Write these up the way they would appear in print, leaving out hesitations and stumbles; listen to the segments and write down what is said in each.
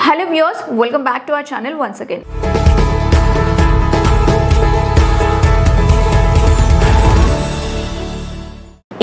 Hello viewers, welcome back to our channel once again.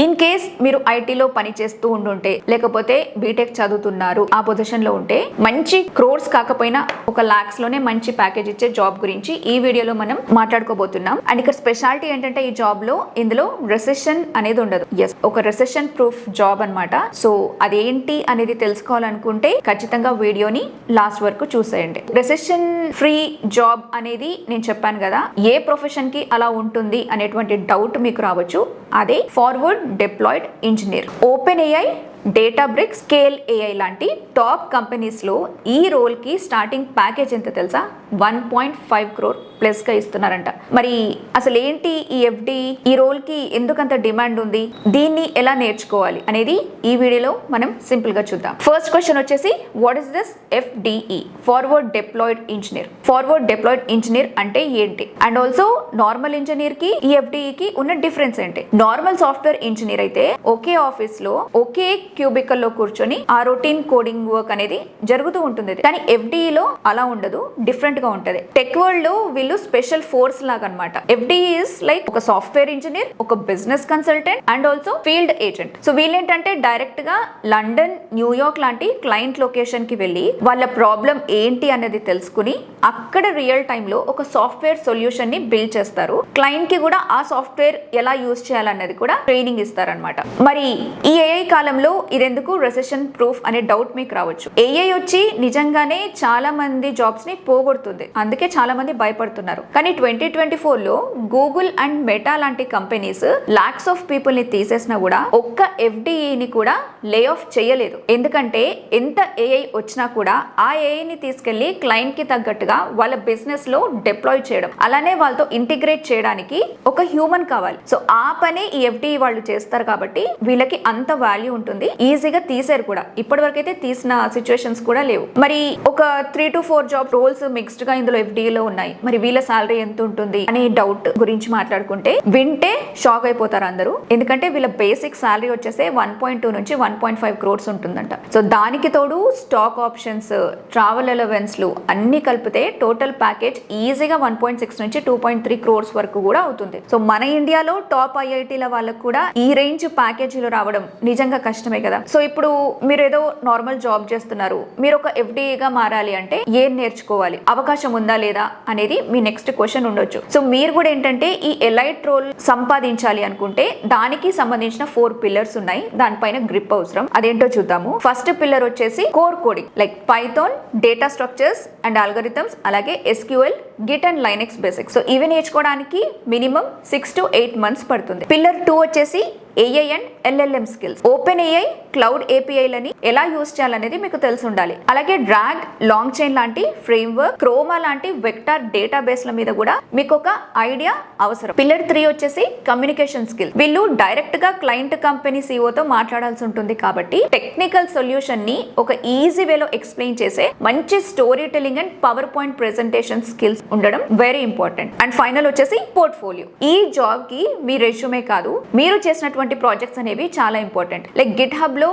In case మీరు ఐటీలో పని చేస్తూ ఉండుంటే లేకపోతే బీటెక్ చదువుతున్నారు ఆ పొజిషన్ లో ఉంటే మంచి క్రోర్స్ కాకపోయినా ఒక లాక్స్ లోనే మంచి ప్యాకేజ్ ఇచ్చే జాబ్ గురించి ఈ వీడియోలో మనం మాట్లాడుకోబోతున్నాం. అండ్ ఇక్కడ స్పెషాలిటీ ఏంటంటే ఈ జాబ్ లో ఇందులో రెసెషన్ అనేది ఉండదు. ఎస్, ఒక రెసెషన్ ప్రూఫ్ జాబ్ అన్నమాట. సో అదేంటి అనేది తెలుసుకోవాలనుకుంటే ఖచ్చితంగా వీడియోని లాస్ట్ వరకు చూసేయండి. రెసెషన్ ఫ్రీ జాబ్ అనేది నేను చెప్పాను కదా, ఏ ప్రొఫెషన్ కి అలా ఉంటుంది అనేటువంటి డౌట్ మీకు రావచ్చు. అదే forward deployed engineer. OpenAI, Databricks, scale AI లాంటి టాప్ కంపెనీస్ లో ఈ రోల్ కి స్టార్టింగ్ ప్యాకేజ్ ఎంత తెలుసా? 1.5 crore ప్లస్ గా ఇస్తున్నారంట. మరి అసలు ఏంటి ఈ FD? ఈ రోల్ కి ఎందుకంత డిమాండ్ ఉంది, దీన్ని ఎలా నేర్చుకోవాలి అనేది ఈ వీడియోలో మనం సింపుల్ గా చూద్దాం. ఫస్ట్ క్వశ్చన్ వచ్చేసి what is this FDE? Forward deployed engineer. Forward deployed engineer అంటే ఏంటి? అండ్ ఆల్సో నార్మల్ ఇంజనీర్ కి ఈ FDE కి ఉన్న డిఫరెన్స్ ఏంటి? నార్మల్ సాఫ్ట్వేర్ ఇంజనీర్ అయితే ఒకే ఆఫీస్ లో ఒకే క్యూబికల్ లో కూర్చొని ఆ రొటీన్ కోడింగ్ వర్క్ అనేది జరుగుతూ ఉంటుంది. కానీ FDE లో అలా ఉండదు, డిఫరెంట్ గా ఉంటది. టెక్ వరల్డ్ లో వీళ్ళు స్పెషల్ ఫోర్స్ లాగా అన్నమాట. FDE ఇస్ లైక్ ఒక సాఫ్ట్వేర్ ఇంజనీర్, ఒక business consultant and also field agent. So వీళ్ళేంటంటే డైరెక్ట్ గా లండన్, న్యూయార్క్ లాంటి క్లయింట్ లొకేషన్ కి వెళ్ళి వాళ్ళ ప్రాబ్లం ఏంటి అనేది తెలుసుకుని అక్కడ రియల్ టైమ్ లో ఒక సాఫ్ట్వేర్ సొల్యూషన్ ని బిల్డ్ చేస్తారు. క్లయింట్ కి కూడా ఆ సాఫ్ట్వేర్ ఎలా యూజ్ చేయాలన్నది కూడా ట్రైనింగ్ ఇస్తారనమాట. మరి ఈ AI కాలంలో ఇదెందుకు రెసెషన్ ప్రూఫ్ అనే డౌట్ మీకు రావచ్చు. AI వచ్చి నిజంగానే చాలా మంది జాబ్స్ ని పోగొడుతుంది, అందుకే చాలా మంది భయపడుతున్నారు. కానీ 2024 లో గూగుల్ అండ్ మెటా లాంటి కంపెనీస్ లాక్స్ ఆఫ్ పీపుల్ ని తీసేసినా కూడా ఒక్క FDE ని కూడా లే ఆఫ్ చేయలేదు. ఎందుకంటే ఎంత AI వచ్చినా కూడా ఆ AI ని తీసుకెళ్లి క్లయింట్ కి తగ్గట్టుగా వాళ్ళ బిజినెస్ లో డిప్లాయ్ చేయడం, అలానే వాళ్ళతో ఇంటిగ్రేట్ చేయడానికి ఒక హ్యూమన్ కావాలి. సో ఆ పని ఈ FDE వాళ్ళు చేస్తారు కాబట్టి వీళ్ళకి అంత వాల్యూ ఉంటుంది. ఈజీగా తీసారు కూడా, ఇప్పటి వరకు అయితే తీసిన సిచ్యువేషన్స్ కూడా లేవు. మరి ఒక 3 to 4 జాబ్ రోల్స్ మిక్స్డ్ గా ఇందులో FDE లో ఉన్నాయి. మరి వీళ్ళ సాలరీ ఎంత ఉంటుంది అనే డౌట్ గురించి మాట్లాడుకుంటే వింటే షాక్ అయిపోతారు అందరూ. ఎందుకంటే వీళ్ళ బేసిక్ సాలరీ వచ్చేసి 1.2 నుంచి 1.5 crores ఉంటుందంట. సో దానికి తోడు స్టాక్ ఆప్షన్స్, ట్రావెల్ అలవెన్స్లు అన్ని కలిపితే టోటల్ ప్యాకేజ్ ఈజీగా 1.6 నుంచి 2.3 crores వరకు కూడా అవుతుంది. సో మన ఇండియాలో టాప్ IITల వాళ్ళకు కూడా ఈ రేంజ్ ప్యాకేజీలు రావడం నిజంగా కష్టమే కదా. సో ఇప్పుడు మీరు ఏదో నార్మల్ జాబ్ చేస్తున్నారు, మీరు ఒక FDEగా మారాలి అంటే ఏం నేర్చుకోవాలి, అవకాశం ఉందా లేదా అనేది మీ నెక్స్ట్ క్వశ్చన్ ఉండొచ్చు. సో మీరు కూడా ఏంటంటే ఈ ఎలైట్ రోల్ సంపాదించాలి అనుకుంటే దానికి సంబంధించిన 4 పిల్లర్స్ ఉన్నాయి. దానిపైన గ్రిప్ అవసరం. అదేంటో చూద్దాము. ఫస్ట్ పిల్లర్ వచ్చేసి core coding like Python, data structures and algorithms, అలాగే SQL, Git and Linux basics. So ఇవి నేర్చుకోవడానికి మినిమం 6 to 8 months పడుతుంది. పిల్లర్ 2 వచ్చేసి AI and LLM skills. OpenAI cloud API లని ఎలా యూజ్ చేయాలనేది మీకు తెలిసి ఉండాలి. అలాగే డ్రాగ్, లాంగ్ చైన్ లాంటి ఫ్రేమ్వర్క్, క్రోమా లాంటి వెక్టార్ డేటాబేస్ల మీద కూడా మీకు ఒక ఐడియా అవసరం. పిల్లర్ 3 వచ్చేసి కమ్యూనికేషన్ స్కిల్. వీళ్ళు డైరెక్ట్ గా క్లయింట్ కంపెనీ CEOతో మాట్లాడాల్సి ఉంటుంది కాబట్టి టెక్నికల్ సొల్యూషన్ ని ఒక ఈజీ వేలో ఎక్స్ప్లెయిన్ చేసే మంచి story telling and power point presentation skills ఉండడం వెరీ ఇంపార్టెంట్. అండ్ ఫైనల్ వచ్చేసి పోర్ట్ఫోలియో. ఈ జాబ్ కి మీ రెజ్యూమే కాదు, మీరు చేసినటువంటి ప్రాజెక్ట్స్ అనేవి చాలా ఇంపార్టెంట్. లైక్ గిట్ హబ్ లో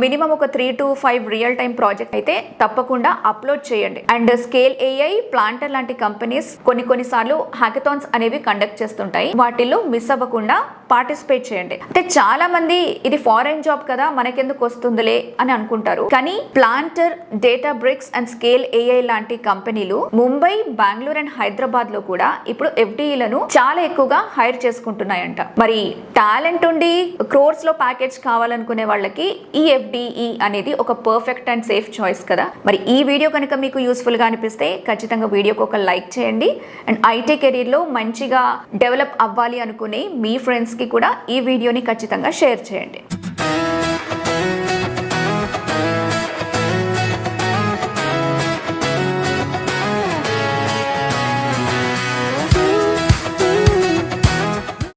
మినిమం ఒక 3 to 5 రియల్ టైమ్ ప్రాజెక్ట్ అయితే తప్పకుండా అప్లోడ్ చేయండి. అండ్ స్కేల్ AI, ప్లాంటర్ లాంటి కంపెనీస్ కొన్ని సార్లు హ్యాకథాన్స్ అనేవి కండక్ట్ చేస్తుంటాయి. వాటిల్లో మిస్ అవ్వకుండా పార్టిసిపేట్ చేయండి. అంటే చాలా మంది ఇది ఫారెన్ జాబ్ కదా మనకెందుకు వస్తుందిలే అని అనుకుంటారు. కానీ ప్లాంటర్, డేటాబ్రిక్స్ అండ్ స్కేల్ AI లాంటి కంపెనీలు ముంబై, బెంగళూరు అండ్ హైదరాబాద్ లో కూడా ఇప్పుడు FDEలను చాలా ఎక్కువగా హైర్ చేసుకుంటున్నాయంట. మరి టాలెంట్ ఉండి క్రోర్స్ లో ప్యాకేజ్ కావాలనుకునే వాళ్ళకి ఈ FDE అనేది ఒక పర్ఫెక్ట్ అండ్ సేఫ్ చాయిస్ కదా. మరి ఈ వీడియో కనుక మీకు యూస్ఫుల్ గా అనిపిస్తే ఖచ్చితంగా వీడియోకి ఒక లైక్ చేయండి. అండ్ IT కెరీర్ లో మంచిగా డెవలప్ అవ్వాలి అనుకునే మీ ఫ్రెండ్స్ కి కూడా ఈ వీడియోని ఖచ్చితంగా షేర్ చేయండి.